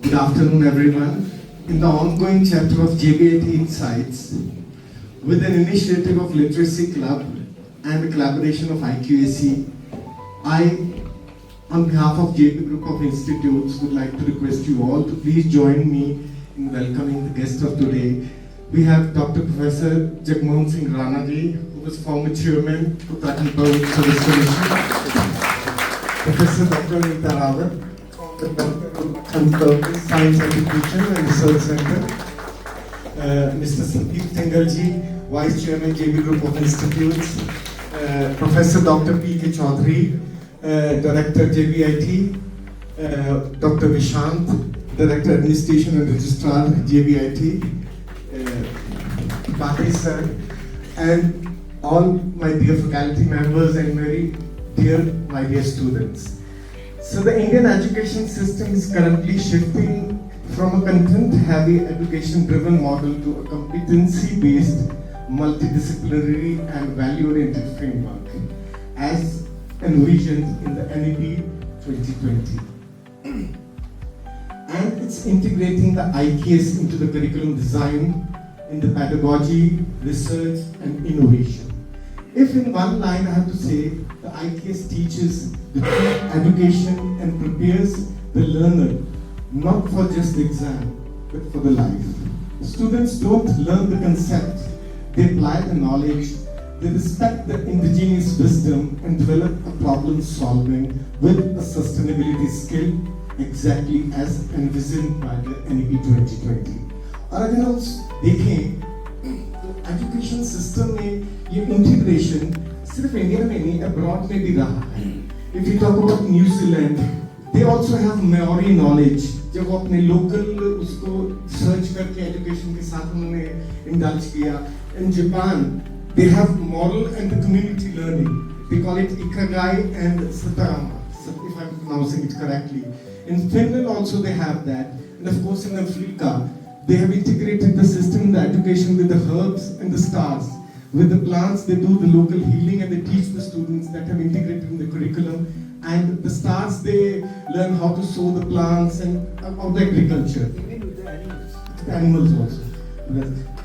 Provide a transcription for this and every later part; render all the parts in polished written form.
Good afternoon, everyone. In the ongoing chapter of JBIT Insights, with an initiative of Literacy Club and the collaboration of IQAC, I, on behalf of JP Group of Institutes, would like to request you all to please join me in welcoming the guest of today. We have Dr. Professor Jagmohan Singh Rana ji, who was former chairman of Uttarakhand Public Service Commission. Professor Dr. Nita Rawat, the Uttarakhand Science Education and Research Center. Mr. Sandeep Tengalji, Vice Chairman JB Group of Institutes. Professor Dr. P.K. Chaudhary, Director JBIT. Dr. Vishant, Director Administration and Registrar JBIT. Bhate sir, and all my dear faculty members and very dear my dear students. So the Indian education system is currently shifting from a content-heavy education-driven model to a competency-based, multidisciplinary and value-oriented framework, as envisioned in the NEP 2020. And it's integrating the IKS into the curriculum design, in the pedagogy, research and innovation. If in one line I have to say, the IKS teaches the true education and prepares the learner not for just the exam, but for the life. Students don't learn the concept, they apply the knowledge, they respect the indigenous wisdom and develop a problem solving with a sustainability skill exactly as envisioned by the NEP 2020. और अगर हम देखें तो education system में ये integration सिर्फ India में नहीं अब्रॉड में भी रहा है. If you talk about New Zealand, they also have Maori knowledge. जब वो अपने लोकल उसको सर्च करके एजुकेशन के साथ उन्होंने इंडल्ज किया. In Japan, they have moral and the community learning. They call it Ikigai and Satarama, if I'm pronouncing it correctly. In Finland also they have that, and of course in Africa they have integrated the system in the education with the herbs and the stars. With the plants they do the local healing and they teach the students that have integrated in the curriculum, and the stars they learn how to sow the plants and about the agriculture. Even with the animals. The animals also.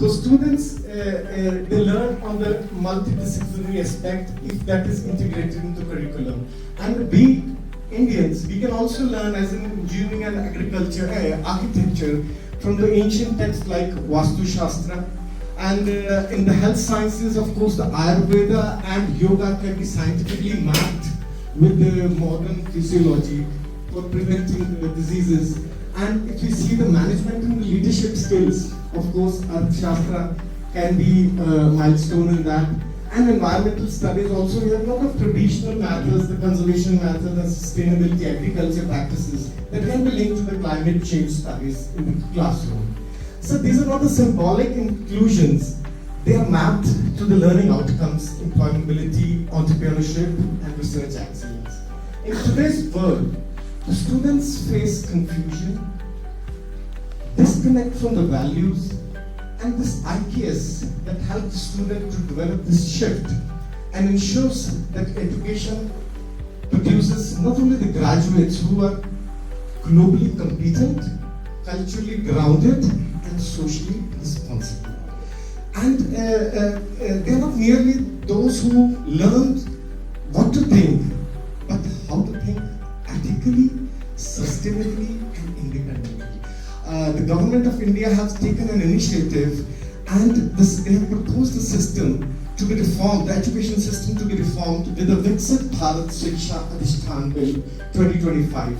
So students they learn on the multidisciplinary aspect if that is integrated into curriculum. And we Indians, we can also learn as in engineering and agriculture, architecture from the ancient texts like Vastu Shastra. And in the health sciences, of course, the Ayurveda and yoga can be scientifically mapped with the modern physiology for preventing diseases. And if you see the management and the leadership skills, of course, Arthashastra can be a milestone in that. And environmental studies also, we have a lot of traditional methods, the conservation methods and sustainability agriculture practices that can be linked to the climate change studies in the classroom. So these are not the symbolic inclusions, they are mapped to the learning outcomes, employability, entrepreneurship and research excellence. In today's world, the students face confusion, disconnect from the values, and this IKS that helps the student to develop this shift and ensures that education produces not only the graduates who are globally competent, culturally grounded, and socially responsible. And they are not merely those who learned what to think, but how to think ethically, sustainably, and independently. The government of India has taken an initiative and they have proposed a system to be reformed, the education system to be reformed with the Viksit Bharat Shiksha Adhishtan Bill 2025.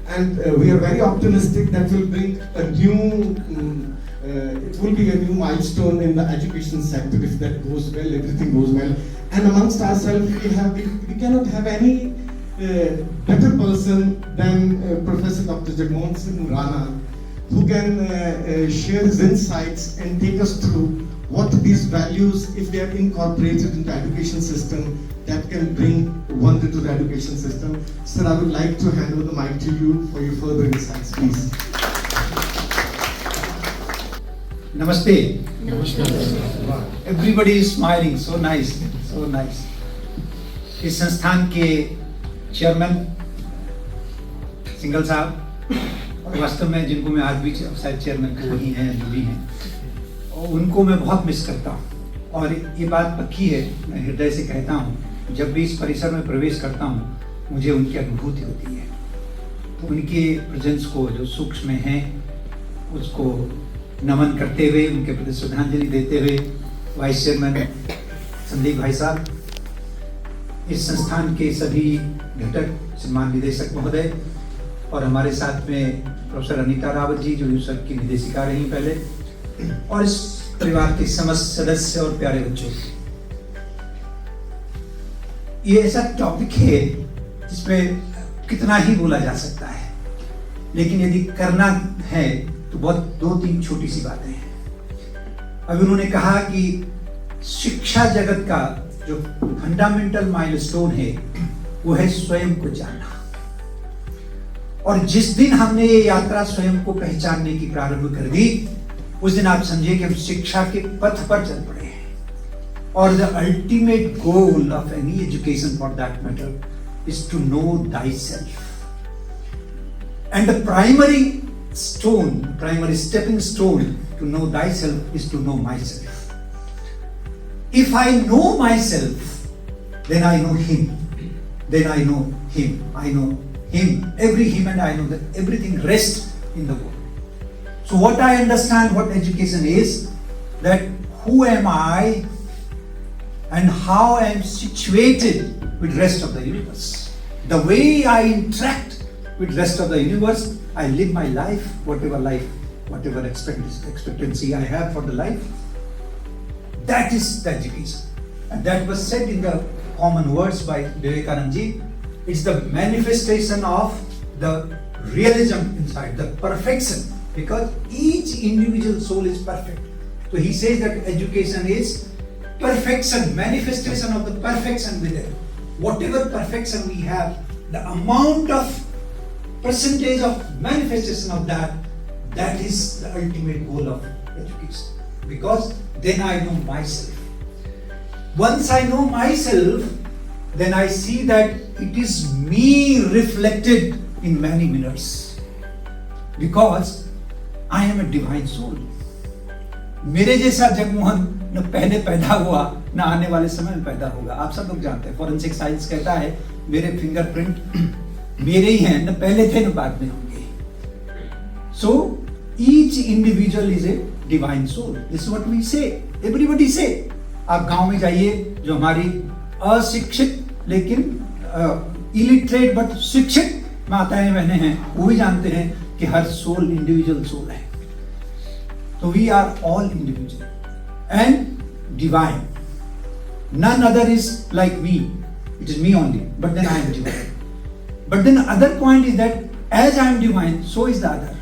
And we are very optimistic that will bring a new, it will be a new milestone in the education sector if that goes well, everything goes well. And amongst ourselves, we cannot have any better person than Professor Dr. Jagmohan Singh Rana, who can share his insights and take us through what these values, if they are incorporated into the education system, that can bring wonder to the education system. Sir, I would like to hand over the mic to you for your further insights, please. Namaste. Namaste. Everybody is smiling, so nice, so nice. इस संस्थान के chairman Singhal साहब और वास्तव में जिनको मैं आज भी शायद चेयरमैन तो वही हैं जो भी हैं, और उनको मैं बहुत मिस करता हूँ। और ये बात पक्की है, मैं हृदय से कहता हूँ, जब भी इस परिसर में प्रवेश करता हूँ मुझे उनकी अनुभूति होती है। तो उनके प्रेजेंस को जो सूक्ष्म में है उसको नमन करते हुए, उनके प्रति श्रद्धांजलि देते हुए, वाइस चेयरमैन संदीप भाई साहब, इस संस्थान के सभी घटक, सम्मान निदेशक महोदय, और हमारे साथ में प्रोफेसर अनीता रावत जी जो यूसर की निदेशिका रही पहले, और इस परिवार के समस्त सदस्य और प्यारे बच्चों, ये ऐसा टॉपिक है जिसमें कितना ही बोला जा सकता है, लेकिन यदि करना है तो बहुत 2-3 छोटी सी बातें हैं। अभी उन्होंने कहा कि शिक्षा जगत का जो फंडामेंटल माइलस्टोन है वो है स्वयं को जानना। और जिस दिन हमने ये यात्रा स्वयं को पहचानने की प्रारंभ कर दी, उस दिन आप समझिए कि हम शिक्षा के पथ पर चल पड़े हैं। और the ultimate goal of any education for that matter is to know thyself. And the primary stepping stone to know thyself is to know myself. If I know myself, then I know him. Then I know him. I know him, every him, and I know that everything rests in the world. So what I understand what education is, that who am I and how I am situated with rest of the universe. The way I interact with rest of the universe, I live my life, whatever expectancy I have for the life. That is the education. And that was said in the common words by Vivekananda ji. It's the manifestation of the realism inside, the perfection, because each individual soul is perfect. So he says that education is perfection, manifestation of the perfection within. Whatever perfection we have, the amount of percentage of manifestation of that is the ultimate goal of education. Because then I know myself. Once I know myself, then I see that it is me reflected in many mirrors. Because I am a divine soul. मेरे जैसा जगमोहन न पहले पैदा हुआ न आने वाले समय में पैदा होगा। आप सब लोग जानते हैं, फॉरेंसिक साइंस कहता है मेरे फिंगरप्रिंट मेरे ही हैं, न पहले थे न बाद में होंगे। So each individual is a divine soul. This is what we say. Everybody say. आप गांव में जाइए, जो हमारी अशिक्षित लेकिन इलिटरेट बट शिक्षित माताएं बहनें हैं, वो भी जानते हैं कि हर सोल इंडिविजुअल सोल है। So we are all individual and divine. None other is like me. It is me only. But then I am divine. But then the other point is that as I am divine, so is the other.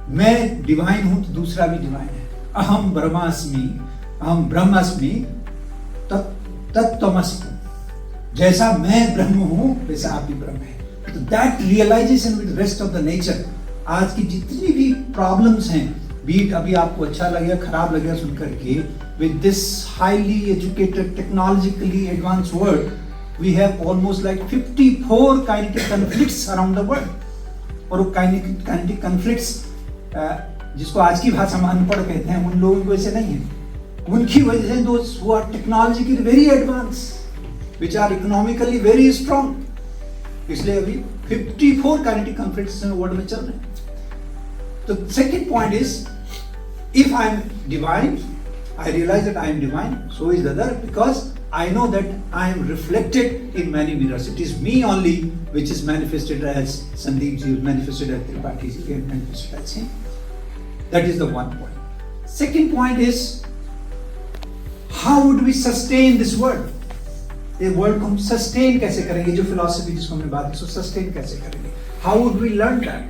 मैं divine हूँ तो दूसरा भी divine है। अहम ब्रह्मास्मि, अहम ब्रह्मास्मि, तत्त्वमसि। जैसा मैं ब्रह्म हूँ वैसा आप भी ब्रह्म है। तो that realization with the rest of the nature, आज की जितनी भी प्रॉब्लम्स हैं, बीट अभी आपको अच्छा लगेगा खराब लगेगा सुन करके, with this highly educated technologically advanced world, we have almost like 54 kinetic conflicts around the world. और वो kinetic conflicts जिसको आज की भाषा में अनपढ़ कहते हैं, उन लोगों को ऐसे नहीं है। उनकी वजह से those who are technologically very advanced, which are economically very strong, इसलिए अभी 54 kinetic conflicts वर्ल्ड में चल रहे हैं। The second point is, if I am divine, I realize that I am divine, so is the other, because I know that I am reflected in many mirrors. It is me only which is manifested as Sandeep ji, manifested as Tripathi ji, and manifested as him. That is the one point. Second point is, how would we sustain this world? ये world को हम sustain कैसे करेंगे? जो philosophy जिसको हमने बात की, सस्टेन कैसे करेंगे? How would we learn that?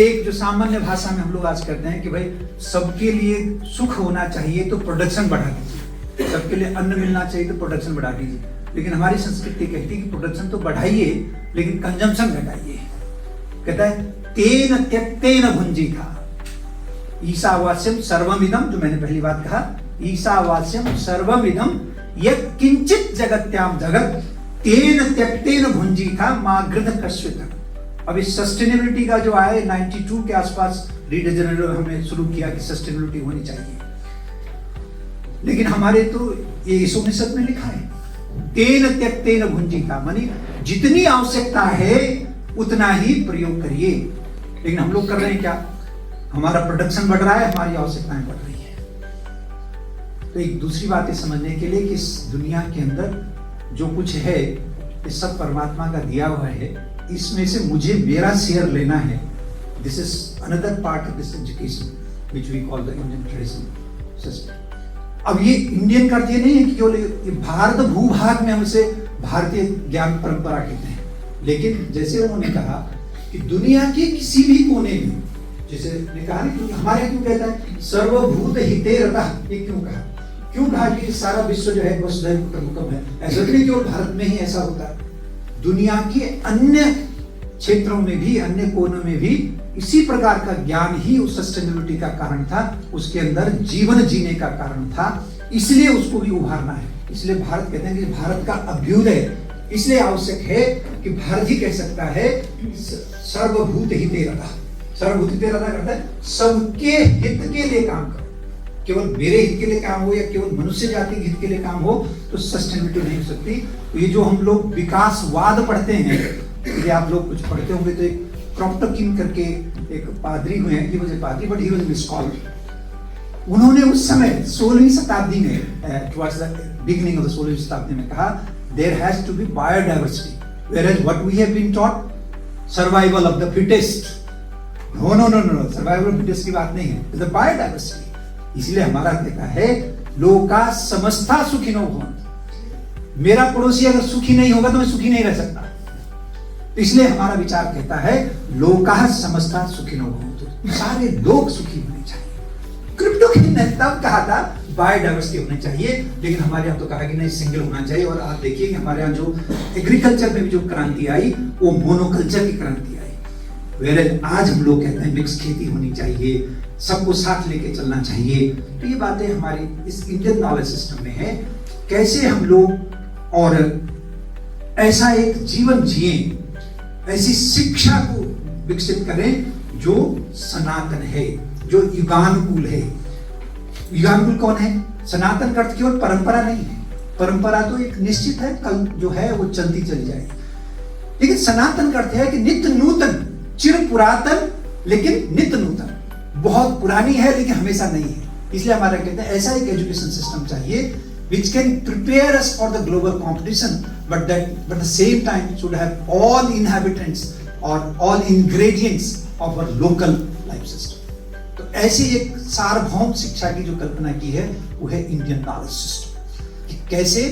एक जो सामान्य भाषा में हम लोग आज करते हैं कि भाई सबके लिए सुख होना चाहिए तो प्रोडक्शन बढ़ा दीजिए, सबके लिए अन्न मिलना चाहिए तो प्रोडक्शन बढ़ा दीजिए। लेकिन हमारी संस्कृति कहती है कि प्रोडक्शन तो बढ़ाइए लेकिन कंजम्पशन घटाइए। कहता है तेन त्यक्तेन भुंजीथा ईशावास्यम सर्वमिदम, जो मैंने पहली बात कहा, ईशावास्यम सर्वमिदम यत् किंचित जगत्याम जगत तेन त्यक्तेन भुंजीथा मा गृध कश्चित्। अब इस सस्टेनेबिलिटी का जो आए 92 के आसपास री डे जेनेरो हमने शुरू किया कि सस्टेनेबिलिटी होनी चाहिए, लेकिन हमारे तो ये ईसा उपनिषद में लिखा है तेन त्यक्तेन भुंजीता, मानी जितनी आवश्यकता है उतना ही प्रयोग करिए। लेकिन हम लोग कर रहे हैं क्या? हमारा प्रोडक्शन बढ़ रहा है, हमारी आवश्यकताएं बढ़ रही है। तो एक दूसरी बात ये समझने के लिए कि इस दुनिया के अंदर जो कुछ है ये सब परमात्मा का दिया हुआ है, इसमें से मुझे मेरा शेयर लेना है। This is another part of this education which we call the Indian tradition system. अब ये इंडियन का ये नहीं है कि केवल ये भारत भूभाग में हम इसे भारतीय ज्ञान परंपरा कहते हैं, लेकिन जैसे उन्होंने कहा कि दुनिया के किसी भी कोने में, जैसे ने कहा कि हमारे क्यों कहता है सर्वभूत हिते रतः, ये क्यों कहा कि सारा विश्व जो है वसुधैव कुटुंबकम है, ऐसा नहीं केवल भारत में ही ऐसा होता है, दुनिया के अन्य क्षेत्रों में भी, अन्य कोनों में भी इसी प्रकार का ज्ञान ही उस सस्टेनेबिलिटी का कारण था, उसके अंदर जीवन जीने का कारण था, इसलिए उसको भी उभारना है। इसलिए भारत कहते हैं कि भारत का अभ्युदय इसलिए आवश्यक है कि भारत ही कह सकता है सर्वभूत हिते रतः। सर्वभूत हिते रतः करता है सबके हित के लिए काम करो, केवल मेरे हित के लिए काम हो या केवल मनुष्य जाति के हित के लिए काम हो तो सस्टेनेबिलिटी नहीं हो सकती। तो ये जो हम लोग विकासवाद पढ़ते हैं, ये आप लोग कुछ पढ़ते होंगे तो एक क्रॉप्टोकिन करके एक पादरी हुए हैं, he was a padri but he was a scholar। उन्होंने उस समय 16वीं शताब्दी में towards the beginning of the 16वीं शताब्दी में कहा there has to be biodiversity, whereas what we have been taught survival of the fittest। no survival of the fittest की बात नहीं है, the biodiversity। इसलिए हमारा कहता है लोका समस्ता सुखिनो भवन्तु, मेरा पड़ोसी अगर सुखी नहीं होगा तो मैं सुखी नहीं रह सकता। इसलिए हमारा विचार कहता है लोकाः समस्ता सुखिनो भवन्तु, सारे लोग सुखी होने चाहिए। क्रिप्टोकिन ने तब कहा था बायोडाइवर्सिटी होनी चाहिए, लेकिन हमारे यहाँ तो कहा कि नहीं सिंगल होना चाहिए। और आप देखिए कि हमारे यहाँ जो एग्रीकल्चर में भी जो क्रांति आई वो मोनोकल्चर की क्रांति आई, वेयर आज हम लोग कहते हैं मिक्स खेती होनी चाहिए, सबको साथ लेके चलना चाहिए। तो ये बातें हमारी इस इंडियन नॉलेज सिस्टम में है, कैसे हम लोग और ऐसा एक जीवन जिए, ऐसी शिक्षा को विकसित करें जो सनातन है, जो युगानुकूल है। युगानुकूल कौन है? सनातन का अर्थ केवल परंपरा नहीं है, परंपरा तो एक निश्चित है, कल जो है वो चलती चली जाएगी, लेकिन सनातन का अर्थ है कि नित्य नूतन, चिर पुरातन लेकिन नित्य नूतन, बहुत पुरानी है लेकिन हमेशा नहीं है। इसलिए हमारा कहते हैं ऐसा एक एजुकेशन सिस्टम चाहिए which can prepare us for the global competition, but the same time should have all inhabitants or all ingredients of our local life system। तो ऐसी एक सार्वभौम शिक्षा की जो कल्पना की है वो है इंडियन नॉलेज सिस्टम, कि कैसे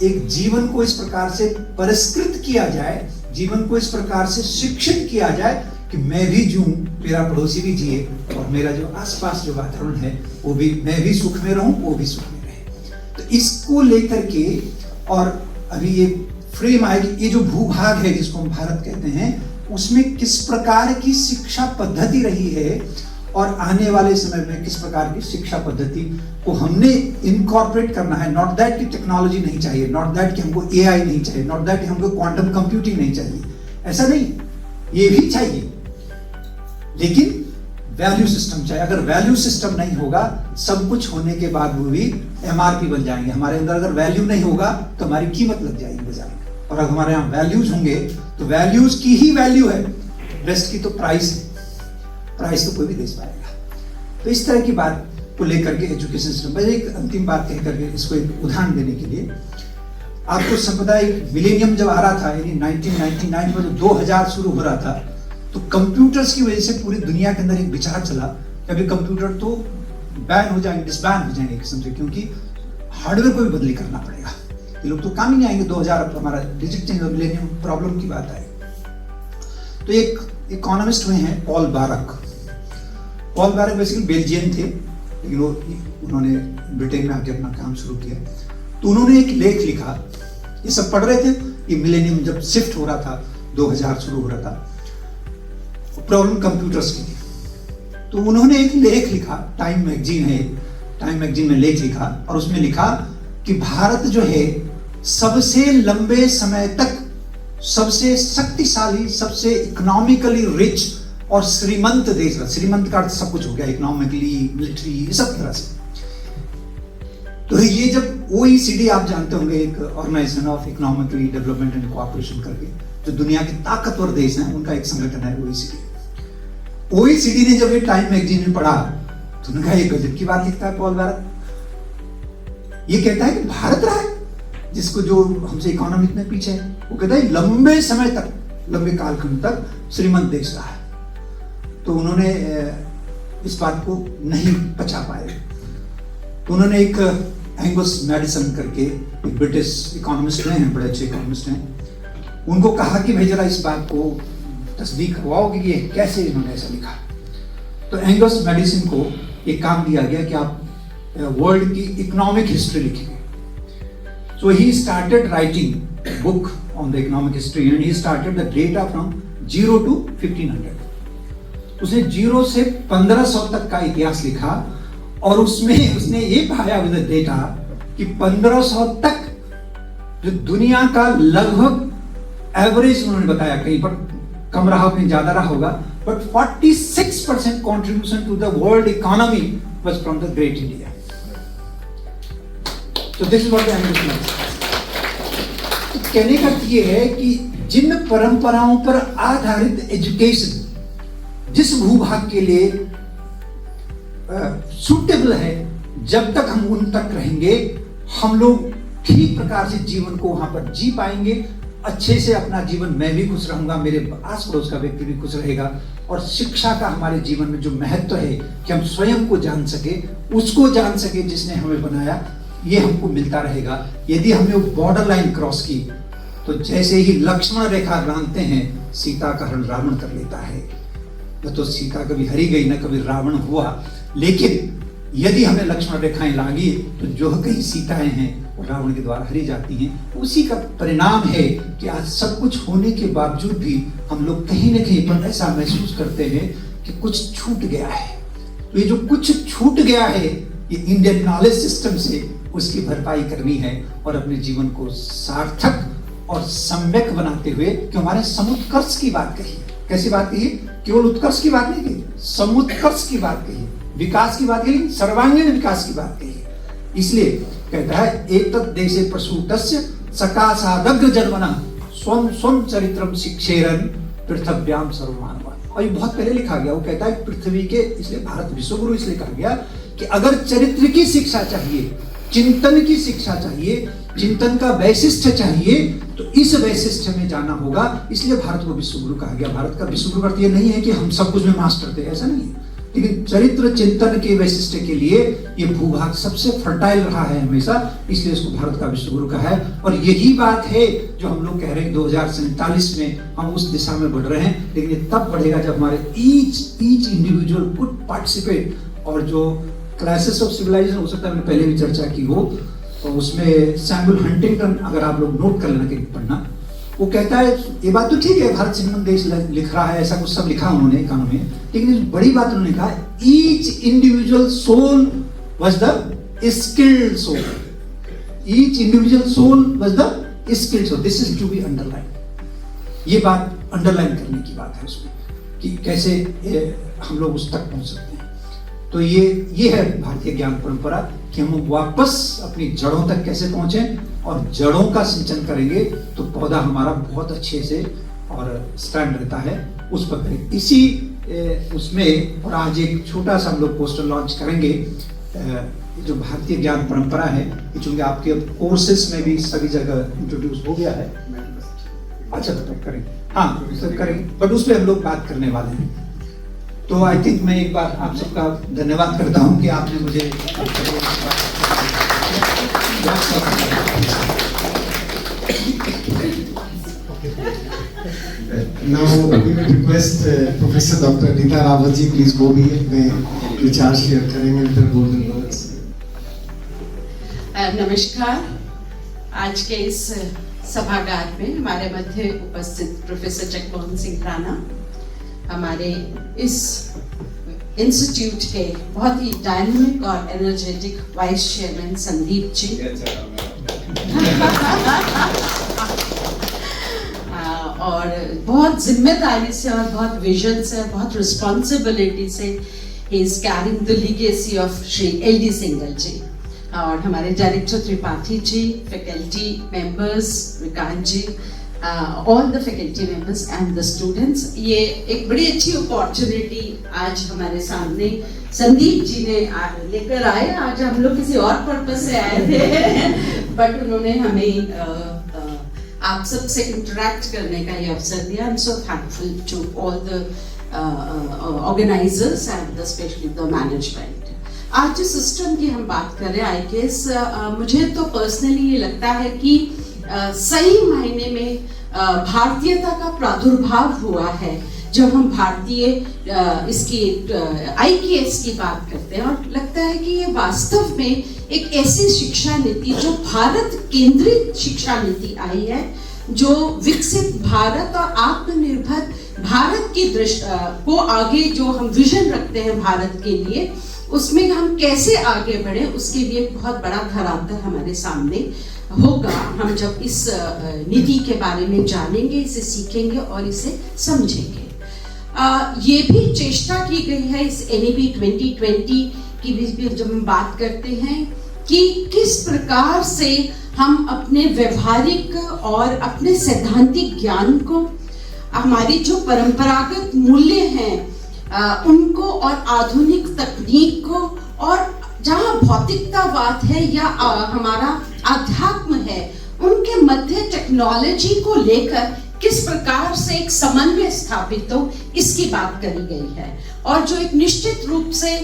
एक जीवन को इस प्रकार से परिष्कृत किया जाए, जीवन को इस प्रकार से शिक्षित किया जाए कि मैं भी जीऊं, मेरा पड़ोसी भी जिए और मेरा जो आसपास जो वातावरण है वो भी, मैं भी सुख में रहूं, वो भी सुख में। तो इसको लेकर के और अभी ये फ्रेम आएगी, ये जो भूभाग है जिसको हम भारत कहते हैं, उसमें किस प्रकार की शिक्षा पद्धति रही है और आने वाले समय में किस प्रकार की शिक्षा पद्धति को हमने इनकॉर्पोरेट करना है। नॉट दैट कि टेक्नोलॉजी नहीं चाहिए, नॉट दैट कि हमको एआई नहीं चाहिए, नॉट दैट कि हमको क्वांटम कंप्यूटिंग नहीं चाहिए, ऐसा नहीं, ये भी चाहिए, लेकिन वैल्यू सिस्टम चाहिए। अगर वैल्यू सिस्टम नहीं होगा, सब कुछ होने के बाद वो भी एमआरपी बन जाएंगे। हमारे अंदर अगर वैल्यू नहीं होगा तो हमारी कीमत लग जाएगी बाजार में, और अगर हमारे यहाँ वैल्यूज होंगे तो वैल्यूज की ही वैल्यू है, रेस्ट की तो प्राइस है, प्राइस तो कोई भी दे पाएगा। तो इस तरह की बात को लेकर के एजुकेशन सिस्टम, बस एक अंतिम बात कह करके इसको एक उदाहरण देने के लिए, आपको सांप्रदायिक मिलेनियम जब आ रहा था, यानी 1999 में जो 2000 शुरू हो रहा था, तो कंप्यूटर्स की वजह से पूरी दुनिया के अंदर एक विचार चला कि अभी कंप्यूटर तो बैन हो जाएंगे, डिसबैन हो जाएंगे किस्म से, क्योंकि हार्डवेयर को भी बदली करना पड़ेगा, ये लोग तो काम ही नहीं आएंगे। 2000 अब हमारा डिजिटल मिलेनियम प्रॉब्लम की बात है। तो एक इकोनॉमिस्ट हुए हैं पॉल बारक। पॉल बारक बेसिकली बेल्जियन थे, लेकिन वो उन्होंने ब्रिटेन में आके अपना काम शुरू किया। तो उन्होंने एक लेख लिखा, ये सब पढ़ रहे थे, ये मिलेनियम जब शिफ्ट हो रहा था, 2000 शुरू हो रहा था, प्रॉब्लम कंप्यूटर्स की थी। तो उन्होंने एक लेख लिखा, टाइम मैगजीन है, टाइम मैगजीन में लेख लिखा, और उसमें लिखा कि भारत जो है सबसे लंबे समय तक सबसे शक्तिशाली, सबसे इकोनॉमिकली रिच और श्रीमंत देश, श्रीमंत का अर्थ सब कुछ हो गया, इकोनॉमिकली, मिलिट्री, सब तरह से। तो ये जब OECD आप जानते होंगे, एक organisation of economically development and cooperation करके, जो दुनिया के ताकतवर देश हैं उनका एक संगठन है OECD ने जब ये टाइम मैगजीन में पढ़ा तो उन्होंने कहा ये गजब की बात लिखता है पॉल बैरक। ये कहता है कि भारत रहा है जिसको, जो हमसे इकोनॉमिक में पीछे है, वो कहता है लंबे समय तक, लंबे कालखंड तक श्रीमंत देश रहा है। तो उन्होंने इस बात को नहीं पचा पाए, तो उन्होंने एक एंगस मैडिसन करके एक ब्रिटिश इकोनॉमिस्ट हैं, बड़े अच्छे इकोनॉमिस्ट हैं, उनको कहा कि भाई जरा इस बात को तस्दीक करवाओ कि ये कैसे इन्होंने ऐसा लिखा। तो एंगस मैडिसन को एक काम दिया गया कि आप वर्ल्ड की इकोनॉमिक हिस्ट्री लिखेंगे। So he started writing book on the economic history and he started the data from 0 to 1500। उसने 0 से 1500 तक का इतिहास लिखा और उसमें उसने ये पाया विद डेटा कि 1500 तक जो दुनिया का लगभग एवरेज, उन्होंने बताया कहीं पर कम रहा, कहीं ज्यादा रहा होगा, but 46% contribution to the world economy was from the great India. तो this is what I am कहने का ये है कि जिन परंपराओं पर आधारित एजुकेशन जिस भूभाग के लिए सूटेबल है, जब तक हम उन तक रहेंगे हम लोग ठीक प्रकार से जीवन को वहां पर जी पाएंगे, अच्छे से अपना जीवन, मैं भी खुश रहूंगा, मेरे आस पड़ोस का व्यक्ति भी खुश रहेगा। और शिक्षा का हमारे जीवन में जो महत्व है कि हम स्वयं को जान सके, उसको जान सके जिसने हमें बनाया, ये हमको मिलता रहेगा। यदि हमने वो बॉर्डर लाइन क्रॉस की तो जैसे ही लक्ष्मण रेखा बांधते हैं, सीता का हरण रावण कर लेता है। न तो सीता कभी हरी गई, न कभी रावण हुआ, लेकिन यदि हमें लक्ष्मण रेखाएं लागी तो जो कई सीताएं हैं वो रावण के द्वारा हरी जाती हैं। उसी का परिणाम है कि आज सब कुछ होने के बावजूद भी हम लोग कहीं न कहीं पर ऐसा महसूस करते हैं कि कुछ छूट गया है। तो ये जो कुछ छूट गया है, ये इंडियन नॉलेज सिस्टम से उसकी भरपाई करनी है और अपने जीवन को सार्थक और सम्यक बनाते हुए, कि हमारे समुत्कर्ष की बात कही। कैसी बात कही? केवल उत्कर्ष की बात नहीं कही, समुत्कर्ष की बात कही, विकास की बात कही, सर्वांगीण विकास की बात कही। इसलिए कहता है एतत् देशे प्रसूतस्य सकाशादग्र जन्मना स्वं स्वं चरित्रम शिक्षेरन पृथ्व्याम सर्वमानवान्। और ये बहुत पहले लिखा गया, वो कहता है पृथ्वी के, इसलिए भारत विश्वगुरु इसलिए कहा गया कि अगर चरित्र की शिक्षा चाहिए, चिंतन की शिक्षा चाहिए, चिंतन का वैशिष्ट चाहिए, तो इस वैशिष्ट में जाना होगा। इसलिए भारत को विश्वगुरु कहा गया। भारत का विश्वगुरु अर्थ ये नहीं है कि हम सब कुछ में मास्टर थे, ऐसा नहीं है, लेकिन चरित्र चिंतन के वैशिष्ट के लिए ये भूभाग सबसे फर्टाइल रहा है हमेशा, इसलिए इसको भारत का विश्वगुरु कहा है। और यही बात है जो हम लोग कह रहे हैं 2047 में हम उस दिशा में बढ़ रहे हैं, लेकिन ये तब बढ़ेगा जब हमारे ईच इंडिविजुअल कुड पार्टिसिपेट। और जो क्लासेस ऑफ सिविलाइजेशन, हो सकता है मैंने पहले भी चर्चा की हो, तो उसमें सैमुअल हंटिंगटन, अगर आप लोग नोट कर लेना कि पढ़ना, वो कहता है ये बात तो ठीक है, भारत श्रीमंत देश लिख रहा है, ऐसा कुछ सब लिखा उन्होंने कानून में, लेकिन इस बड़ी बात उन्होंने कहा each individual soul was the skilled soul. Each individual soul was the skilled soul. This is to be underline. ये बात अंडरलाइन करने की बात है उसमें, कि कैसे हम लोग उस तक पहुंच सकते हैं। तो ये है भारतीय ज्ञान परंपरा कि हम वापस अपनी जड़ों तक कैसे पहुंचे, और जड़ों का सिंचन करेंगे तो पौधा हमारा बहुत अच्छे से और स्टैंड रहता है, उस पर करें। इसी उसमें, और आज एक छोटा सा हम लोग पोस्टर लॉन्च करेंगे। जो भारतीय ज्ञान परंपरा है, ये चूंकि आपके कोर्सेस में भी सभी जगह इंट्रोड्यूस हो गया है। अच्छा तो करें, हाँ सर करेंगे, बट उस पर हम लोग बात करने वाले हैं। तो आई थिंक मैं एक बार आप सबका धन्यवाद करता हूं कि आपने मुझे Now we will request Professor Dr. Rita Rawat ji, please go भी में विचार शेयर करेंगे विद गोल्डन वर्ड्स। नमस्कार। आज के इस सभागार में हमारे मध्य उपस्थित प्रोफेसर जगमोहन सिंह राणा, हमारे इस इंस्टीट्यूट के बहुत ही डायनामिक और energetic vice chairman Sandeep ji, और बहुत जिम्मेदारी से और बहुत विजन से और बहुत रिस्पॉन्सिबिलिटी से he is carrying the legacy of Shri L D. Singhal ji और हमारे director Tripathi ji, faculty members, Vikas ji, all the faculty members and the students. ये एक बड़ी अच्छी अपॉर्चुनिटी आज हमारे सामने संदीप जी ने लेकर आए। आज हम लोग किसी और पर्पस से आए थे बट उन्होंने हमें आप सबसे इंटरेक्ट करने का ये अवसर दिया। I am so thankful to all the organisers and specially the management. आज जो सिस्टम की हम बात कर रहे हैं आईकेएस, मुझे तो पर्सनली ये लगता है कि सही मायने में भारतीयता का प्रादुर्भाव हुआ है जब हम भारतीय इसकी आईकेएस की बात करते हैं। और लगता है कि ये वास्तव में एक ऐसी शिक्षा नीति जो भारत केंद्रित शिक्षा नीति आई है, जो विकसित भारत और आत्मनिर्भर भारत की दृष्टि को आगे जो हम विजन रखते हैं भारत के लिए, उसमें हम कैसे आगे बढ़े उसके लिए एक बहुत बड़ा धरातल हमारे सामने होगा हम जब इस नीति के बारे में जानेंगे, इसे सीखेंगे और इसे समझेंगे। ये भी चेष्टा की गई है इस NEP 2020 की भी जब हम बात करते हैं कि किस प्रकार से हम अपने व्यवहारिक और अपने सैद्धांतिक ज्ञान को, हमारी जो परंपरागत मूल्य हैं उनको और आधुनिक तकनीक को, और जहाँ भौतिकतावाद है या हमारा अध्यात्म है, उनके मध्य टेक्नोलॉजी को लेकर किस प्रकार से एक समन्वय स्थापित हो, इसकी बात करी गई है। और जो एक निश्चित रूप से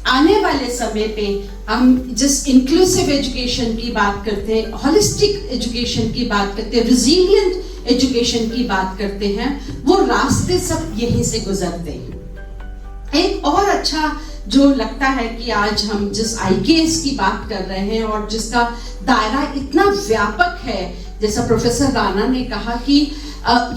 आने वाले समय पे हम जिस इंक्लूसिव एजुकेशन की बात करते हैं, होलिस्टिक एजुकेशन की बात करते हैं, रिजिलियंट एजुकेशन की बात करते हैं, वो रास्ते सब यहीं से गुजरते हैं। एक और अच्छा जो लगता है कि आज हम जिस आईकेएस की बात कर रहे हैं और जिसका दायरा इतना व्यापक है, जैसा प्रोफेसर राणा ने कहा कि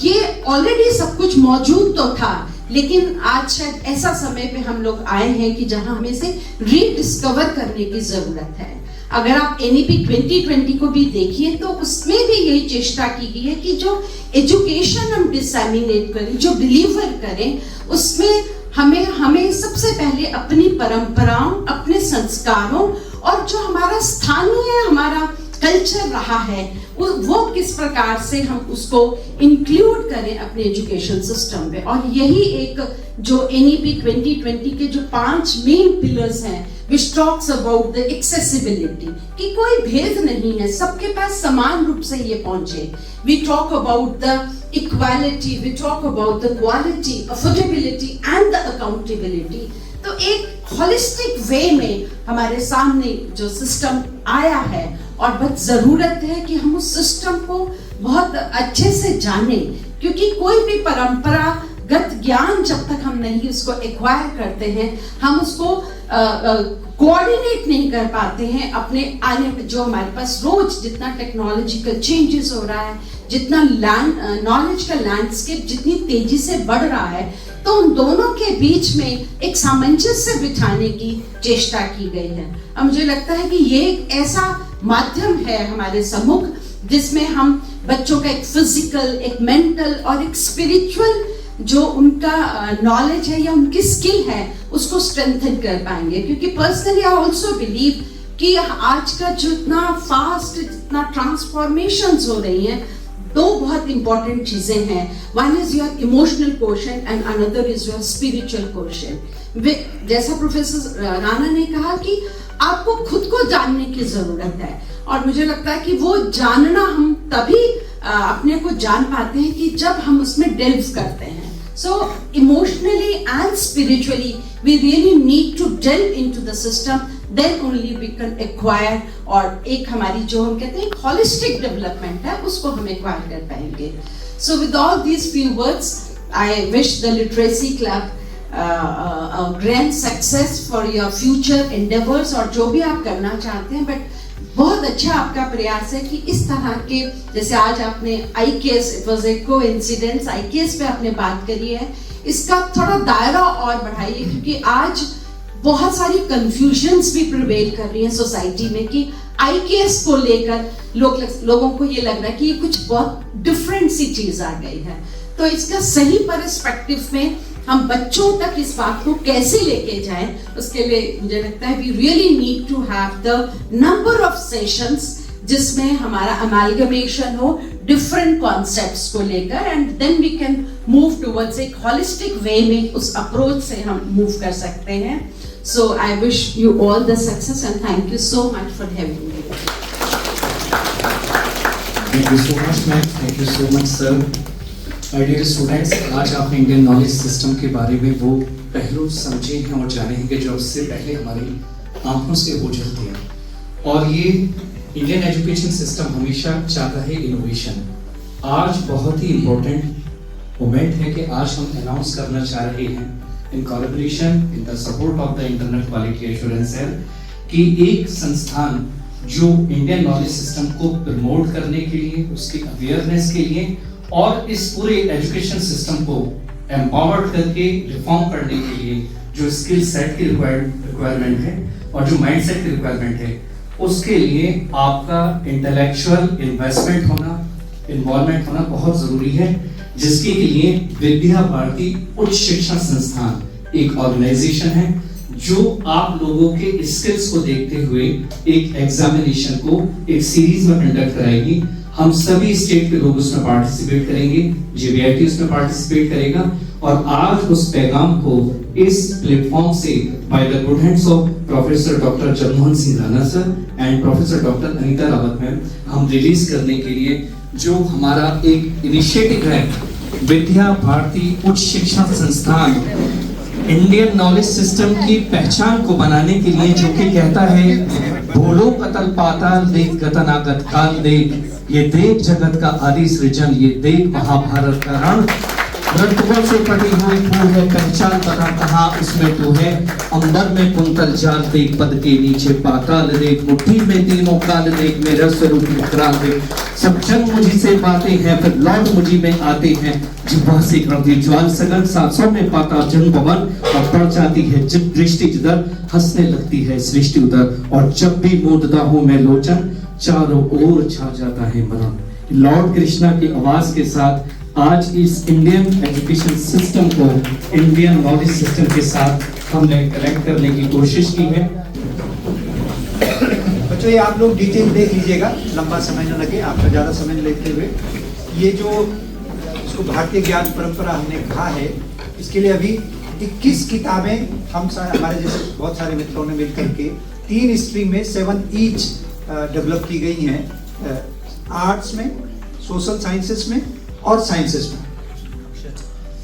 ये ऑलरेडी सब कुछ मौजूद तो था, लेकिन आज शायद ऐसा समय पे हम लोग आए हैं कि जहां हमें इसे रीडिस्कवर करने की जरूरत है। अगर आप NEP 2020 को भी देखिए तो उसमें भी यही चेष्टा की गई है कि जो एजुकेशन हम डिसैमिनेट करें, जो डिलीवर करें, उसमें हमें सबसे पहले अपनी परंपराओं, अपने संस्कारों और जो हमारा स्थानीय हमारा कल्चर रहा है वो किस प्रकार से हम उसको इंक्लूड करें अपने एजुकेशन सिस्टम में। और यही एक जो NEP 2020 के जो 5 मेन पिलर्स हैं, which talks about the accessibility, कि कोई भेद नहीं है, सबके पास समान रूप से ये पहुंचे। We talk about the equality, we talk about the quality, affordability and the accountability। तो एक होलिस्टिक वे में हमारे सामने जो सिस्टम आया है और बहुत जरूरत है कि हम उस सिस्टम को बहुत अच्छे से जाने, क्योंकि कोई भी परंपरागत ज्ञान जब तक हम नहीं उसको एक्वायर करते हैं, हम उसको कोऑर्डिनेट नहीं कर पाते हैं अपने आने जो हमारे पास रोज जितना टेक्नोलॉजिकल चेंजेस हो रहा है, जितना नॉलेज का लैंडस्केप जितनी तेजी से बढ़ रहा है, तो उन दोनों के बीच में एक सामंजस्य बिठाने की चेष्टा की गई है। अब मुझे लगता है कि ये एक ऐसा माध्यम है हमारे सम्मुख जिसमें हम बच्चों का एक फिजिकल, एक मेंटल और एक स्पिरिचुअल जो उनका नॉलेज है या उनकी स्किल है उसको स्ट्रेंथन कर पाएंगे। क्योंकि पर्सनली आई ऑल्सो बिलीव कि आज का जितना फास्ट, जितना ट्रांसफॉर्मेशंस हो रही हैं, दो बहुत इंपॉर्टेंट चीजें हैं। One is your emotional quotient and another is your spiritual quotient. जैसा प्रोफेसर राणा ने कहा कि आपको खुद को जानने की जरूरत है, और मुझे लगता है कि वो जानना हम तभी अपने को जान पाते हैं कि जब हम उसमें डेल्व करते हैं। So emotionally and spiritually we really need to delve into the system, then only we can acquire, और एक हमारी जो हम कहते हैं holistic development है उसको हम acquire कर पाएंगे। So with all these few words, I wish the Literacy Club a grand success for your future endeavors और जो भी आप करना चाहते हैं। बट बहुत अच्छा आपका प्रयास है कि इस तरह के, जैसे आज आपने IKS, it was a coincidence, IKS पे आपने बात करी है, इसका थोड़ा दायरा और बढ़ाइए, क्योंकि आज बहुत सारी कंफ्यूजन्स भी प्रिवेल कर रही हैं सोसाइटी में कि आईकेएस को लेकर लोगों को ये लग रहा है कि ये कुछ बहुत डिफरेंट सी चीज आ गई है। तो इसका सही पर्सपेक्टिव में हम बच्चों तक इस बात को कैसे लेके जाएं, उसके लिए मुझे लगता है we really need to have the number of sessions जिसमें हमारा अमालगमेशन हो डिफरेंट कॉन्सेप्ट्स को लेकर, and then we can move towards एक हॉलिस्टिक वे में उस अप्रोच से हम मूव कर सकते हैं. So I wish you all the success and thank you so much for having me. Thank you so much, ma'am. Thank you so much, sir. My dear students, आज आपने Indian knowledge system के बारे में वो पहलू समझे हैं और जाने हैं कि जो उससे पहले हमारी आंखों से ओझल थे. और ये इंडियन एजुकेशन सिस्टम हमेशा चाहता है इनोवेशन. आज बहुत ही इम्पोर्टेंट मोमेंट है कि आज हम अनाउंस करना चाह रहे हैं in collaboration in the support of the internal quality assurance cell कि एक संस्थान जो इंडियन नॉलेज सिस्टम को प्रमोट करने के लिए, उसकी अवेयरनेस के लिए और इस पूरे एजुकेशन सिस्टम को एम्पावर्ड करके रिफॉर्म करने के लिए जो स्किल सेट की रिक्वायरमेंट है और जो माइंड सेट की रिक्वायरमेंट है, उसके लिए आपका इंटेलेक्चुअल इन्वेस्टमेंट होना, इन्वॉल्वमेंट होना बहुत जरूरी है, जिसके लिए विद्या भारती उच्च शिक्षा संस्थान एक ऑर्गेनाइजेशन है जो आप लोगों के स्किल्स को देखते हुए एक एग्जामिनेशन को एक सीरीज में कंडक्ट कराएगी. हम सभी स्टेट के लोग उसमें पार्टिसिपेट करेंगे, जीबीआईटी उसमें पार्टिसिपेट करेगा और आज उस पैगाम को इस प्लेटफॉर्म से by the good hands of professor doctor Jagmohan Singh Rana sir and professor doctor Anita Rawat ma'am हम रिलीज करने के लिए जो हमारा एक इनिशिएटिव है विद्या भारती उच्च शिक्षा संस्थान इंडियन नॉलेज सिस्टम की पहचान को बनाने के लिए, जो कि कहता है भूलो कतल पाताल देख गतनागत काल देख, ये देख जगत का आदि सृजन, ये देख महाभारत का रण, रत्नों से पटी हुई तू है पहचान बता कहाँ उसमें तू है, अंबर में कुंतल जाल देख पद के नीचे पाताल देख, मुट्ठी में तीनों काल देख मेरा स्वरूप विकराल देख, सब जन मुझी से बातें हैं फिर लौट मुझी में आते हैं, जिह्वा से करती ज्वाल सगन सांसों में पाता जन भवन और बढ़ जाती है जब दृष्टि जिधर, हंसने लगती है सृष्टि उधर, और जब भी मोदता हूँ मैं लोचन चारों ओर छा जाता है मरण. लॉर्ड कृष्णा की आवाज के साथ आज इस इंडियन एजुकेशन सिस्टम को इंडियन नॉलेज सिस्टम के साथ हमने कनेक्ट करने की कोशिश की है. बच्चों ये आप लोग डिटेल देख लीजिएगा, लंबा समय न लगे, आपका ज़्यादा समय लेते हुए. ये जो इसको भारतीय ज्ञान परंपरा हमने कहा है, इसके लिए अभी 21 किताबें हम हमारे जैसे बहुत सारे मित्रों ने मिलकर के 3 स्ट्रीम में 7 ईच डेवलप की गई हैं, आर्ट्स में, सोशल साइंसेस में और साइंसेस में.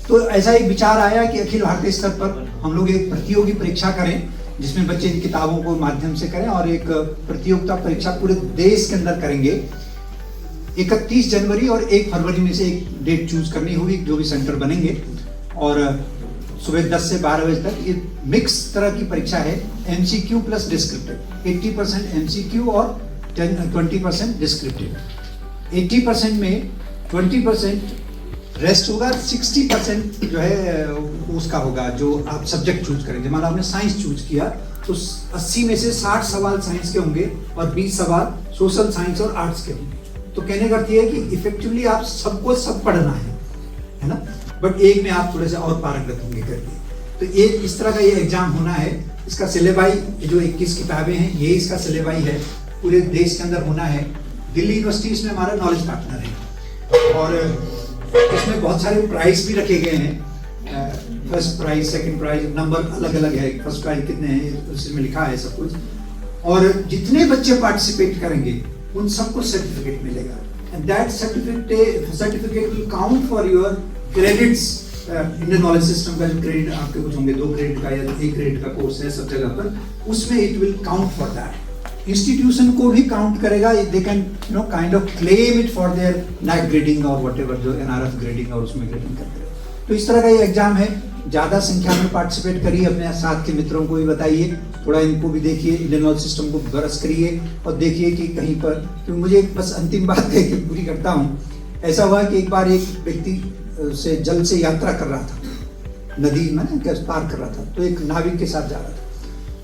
तो ऐसा एक विचार आया कि अखिल भारतीय स्तर पर हम लोग एक प्रतियोगी परीक्षा करें जिसमें बच्चे इन किताबों को माध्यम से करें और एक प्रतियोगिता परीक्षा पूरे देश के अंदर करेंगे. 31 जनवरी और 1 फरवरी में से एक डेट चूज करनी होगी जो भी सेंटर बनेंगे, और सुबह 10 से 12 बजे तक. ये मिक्स तरह की परीक्षा है, एमसीक्यू प्लस डिस्क्रिप्टिव, 80% एमसीक्यू और 20% डिस्क्रिप्टिव. 80% में 20% रेस्ट होगा, 60% जो है उसका होगा जो आप सब्जेक्ट चूज करेंगे. मान लो आपने साइंस चूज किया तो 80 में से 60 सवाल साइंस के होंगे और 20 सवाल सोशल साइंस और आर्ट्स के होंगे. तो कहने का अर्थ ये है कि इफेक्टिवली आप सबको सब पढ़ना है ना, बट एक में आप थोड़े से और पारंगत होंगे करके. तो ये इस तरह का ये एग्जाम होना है. इसका सिलेबाई जो 21 किताबें हैं ये इसका सिलेबाई है, पूरे देश के अंदर होना है. दिल्ली यूनिवर्सिटी इसमें हमारा नॉलेज पार्टनर है और इसमें बहुत सारे प्राइज भी रखे गए हैं. First prize, second prize, number अलग अलग है, फर्स्ट प्राइज कितने हैं उसमें लिखा है सब कुछ. और जितने बच्चे पार्टिसिपेट करेंगे उन सबको सर्टिफिकेट मिलेगा, and that certificate will count for your credits. Indian knowledge system का जो क्रेडिट आपके कुछ होंगे, 2 क्रेडिट का या 1 क्रेडिट का कोर्स है सब जगह पर, उसमें it will count for that. Institution को भी काउंट करेगा, they can kind of claim it for their NAAC grading और व्हाटएवर जो एनआरएफ ग्रेडिंग और उसमें ग्रेडिंग करते हैं. तो इस तरह का ये एग्जाम है. ज़्यादा संख्या में पार्टिसिपेट करिए, अपने साथ के मित्रों को भी बताइए, थोड़ा इनको भी देखिए, इंडियन नॉलेज सिस्टम को बरस करिए और देखिए कि कहीं पर. क्योंकि मुझे बस अंतिम बात कह के पूरी करता हूँ. ऐसा हुआ कि एक बार एक व्यक्ति से जल से यात्रा कर रहा था, नदी में पार कर रहा था, तो एक नाविक के साथ जा रहा था.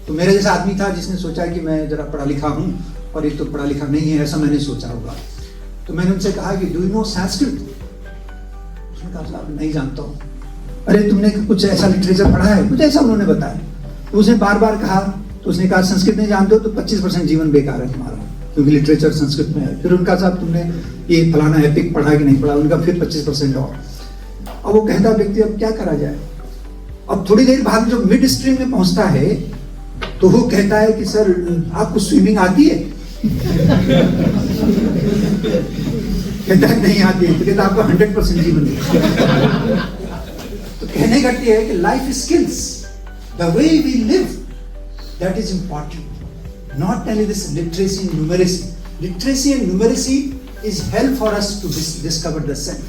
तो मेरे जैसा आदमी था जिसने सोचा कि मैं जरा पढ़ा लिखा हूँ और ये तो पढ़ा लिखा नहीं है, ऐसा मैंने सोचा होगा. तो मैंने उनसे कहा कि डू यू नो संस्कृत. उसने कहा साहब नहीं जानता हूँ। अरे तुमने कुछ ऐसा लिटरेचर पढ़ा है? कुछ ऐसा उन्होंने बताया। तो उसने बार बार कहा, तो उसने कहा संस्कृत नहीं जानते हो तो 25% जीवन बेकार है तुम्हारा, क्योंकि लिटरेचर संस्कृत में है। फिर उनका साहब तुमने ये फलाना एपिक पढ़ा कि नहीं पढ़ा? उनका फिर 25% और। अब वो कहता व्यक्ति अब क्या करा जाए? अब थोड़ी देर बाद जो मिड स्ट्रीम में पहुंचता है तो वो कहता है कि सर आपको स्विमिंग आती है? कहता है नहीं आती है। तो कहता आपको 100% जीवन है। तो कहने का ये है कि life skills, the way we live, that is important, not only this literacy and numeracy. Literacy and numeracy is help for us to discover the self.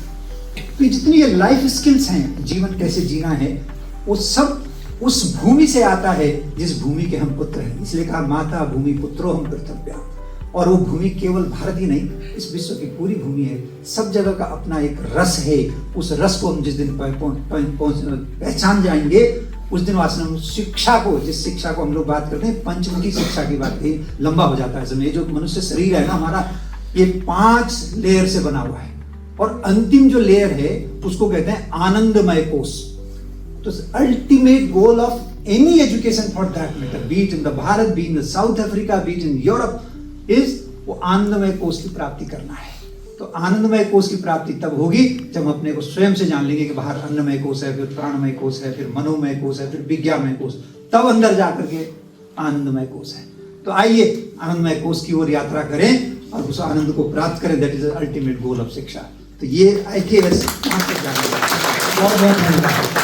तो जितनी ये लाइफ स्किल्स हैं, जीवन कैसे जीना है, वो सब उस भूमि से आता है जिस भूमि के हम पुत्र हैं. इसलिए कहा माता भूमि पुत्रो हम कर्तव्य. और वो भूमि केवल भारत ही नहीं, इस विश्व की पूरी भूमि है. सब जगह का अपना एक रस है. उस रस को हम जिस दिन पहचान जाएंगे, उस दिन वास्तव में शिक्षा को, जिस शिक्षा को हम लोग बात करते हैं, पंचमुखी शिक्षा की बात कही, लंबा हो जाता है समय. जो मनुष्य शरीर है ना हमारा, ये 5 लेयर से बना हुआ है. और अंतिम जो लेयर है उसको कहते हैं आनंदमय कोश. तो ultimate goal of any education for that matter, B it in the Bharat, be in south Africa, B it in Europe, is वो आनंदमय कोश की प्राप्ति करना है. तो आनंदमय कोश की प्राप्ति तब होगी जब हम अपने को स्वयं से जान लेंगे कि बाहर अन्नमय कोश है, फिर प्राणमय कोश है, फिर मनोमय कोश है, फिर विज्ञानमय कोश, तब अंदर जाकर के आनंदमय कोश है. तो आइए आनंदमय कोश की ओर यात्रा करें और उस आनंद को प्राप्त करें. That is the ultimate goal of शिक्षा. तो ये IKS बहुत बहुत धन्यवाद.